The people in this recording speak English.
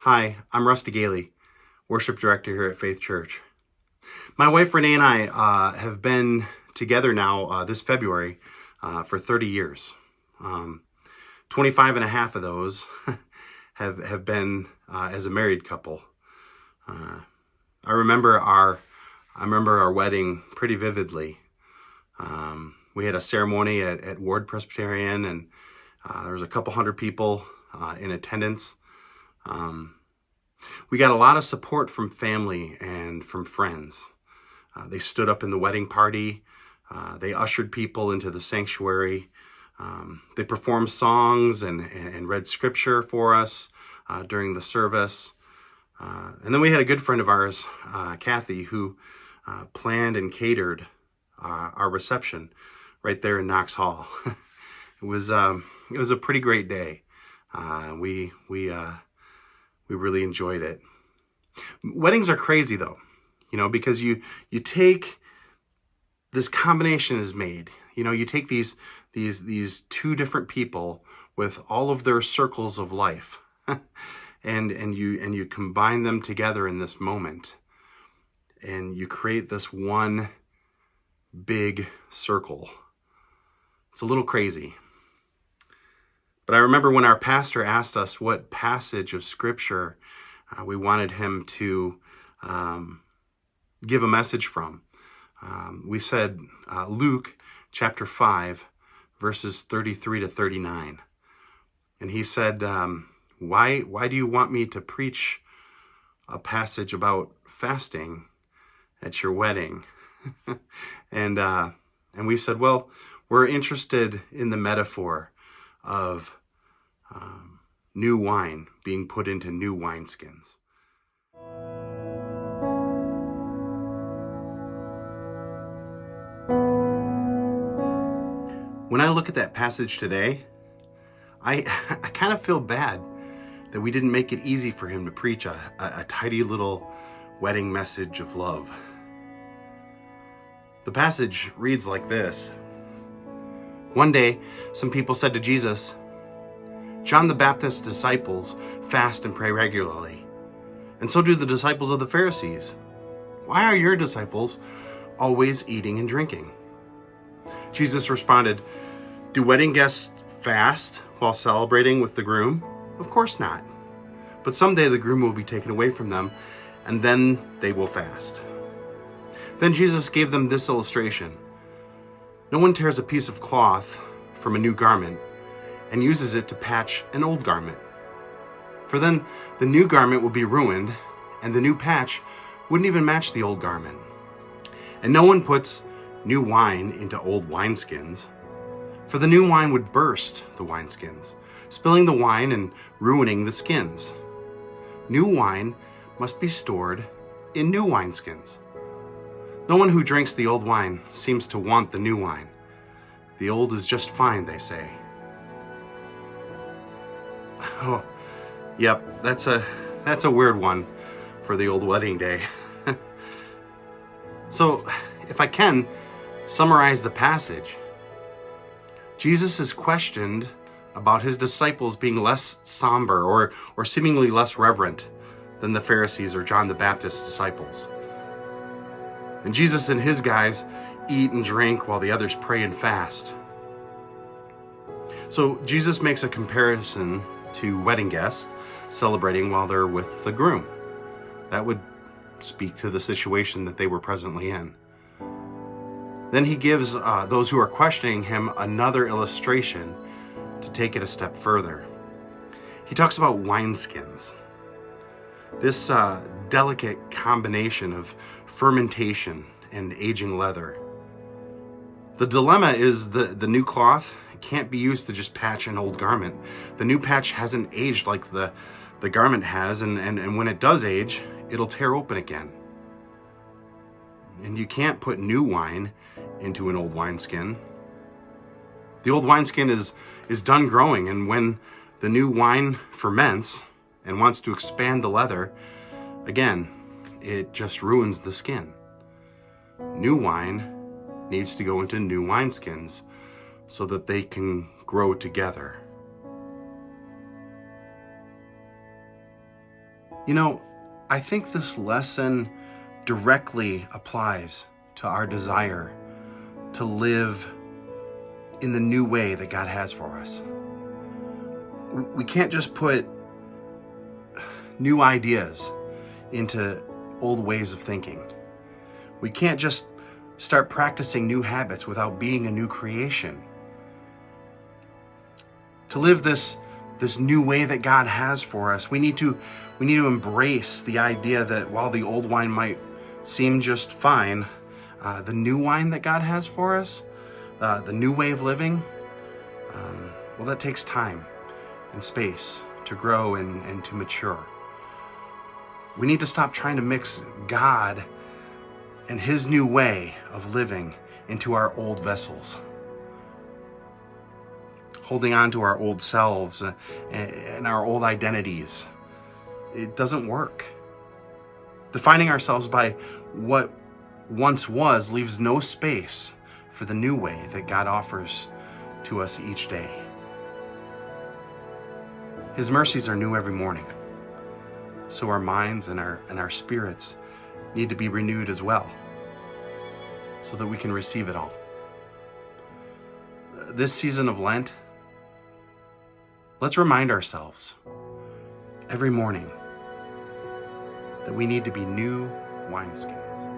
Hi, I'm Rusty Gailey, Worship Director here at Faith Church. My wife Renee and I have been together now this February for 30 years. 25 and a half of those have been as a married couple. I remember our wedding pretty vividly. We had a ceremony at Ward Presbyterian, and there was a couple hundred people in attendance. We got a lot of support from family and from friends. They stood up in the wedding party. They ushered people into the sanctuary. They performed songs and read scripture for us during the service. And then we had a good friend of ours, Kathy, who planned and catered our reception right there in Knox Hall. It was a pretty great day. We really enjoyed it. Weddings are crazy though, because you take this combination is made. You take these two different people with all of their circles of life, and you combine them together in this moment, and you create this one big circle. It's a little crazy. But I remember when our pastor asked us what passage of scripture we wanted him to give a message from. We said Luke chapter 5, verses 33 to 39. And he said, why do you want me to preach a passage about fasting at your wedding? And we said, well, we're interested in the metaphor of new wine being put into new wineskins. When I look at that passage today, I kind of feel bad that we didn't make it easy for him to preach a tidy little wedding message of love. The passage reads like this. One day, some people said to Jesus, "John the Baptist's disciples fast and pray regularly, and so do the disciples of the Pharisees. Why are your disciples always eating and drinking?" Jesus responded, "Do wedding guests fast while celebrating with the groom? Of course not. But someday the groom will be taken away from them, and then they will fast." Then Jesus gave them this illustration. No one tears a piece of cloth from a new garment and uses it to patch an old garment. For then the new garment will be ruined, and the new patch wouldn't even match the old garment. And no one puts new wine into old wineskins, for the new wine would burst the wineskins, spilling the wine and ruining the skins. New wine must be stored in new wineskins. No one who drinks the old wine seems to want the new wine. The old is just fine, they say. Oh, yep, that's a weird one for the old wedding day. So, if I can summarize the passage, Jesus is questioned about his disciples being less somber or seemingly less reverent than the Pharisees or John the Baptist's disciples. And Jesus and his guys eat and drink while the others pray and fast. So Jesus makes a comparison to wedding guests celebrating while they're with the groom. That would speak to the situation that they were presently in. Then he gives those who are questioning him another illustration to take it a step further. He talks about wineskins. This delicate combination of fermentation and aging leather. The dilemma is the new cloth can't be used to just patch an old garment. The new patch hasn't aged like the garment has, and when it does age, it'll tear open again. And you can't put new wine into an old wineskin. The old wineskin is done growing, and when the new wine ferments and wants to expand the leather, again, it just ruins the skin. New wine needs to go into new wineskins so that they can grow together. You know, I think this lesson directly applies to our desire to live in the new way that God has for us. We can't just put new ideas into old ways of thinking. We can't just start practicing new habits without being a new creation. To live this new way that God has for us, we need to embrace the idea that while the old wine might seem just fine, the new wine that God has for us, the new way of living, well, that takes time and space to grow and to mature. We need to stop trying to mix God and his new way of living into our old vessels, holding on to our old selves and our old identities. It doesn't work. Defining ourselves by what once was leaves no space for the new way that God offers to us each day. His mercies are new every morning, so our minds and our spirits need to be renewed as well, so that we can receive it all. This season of Lent, let's remind ourselves every morning that we need to be new wineskins.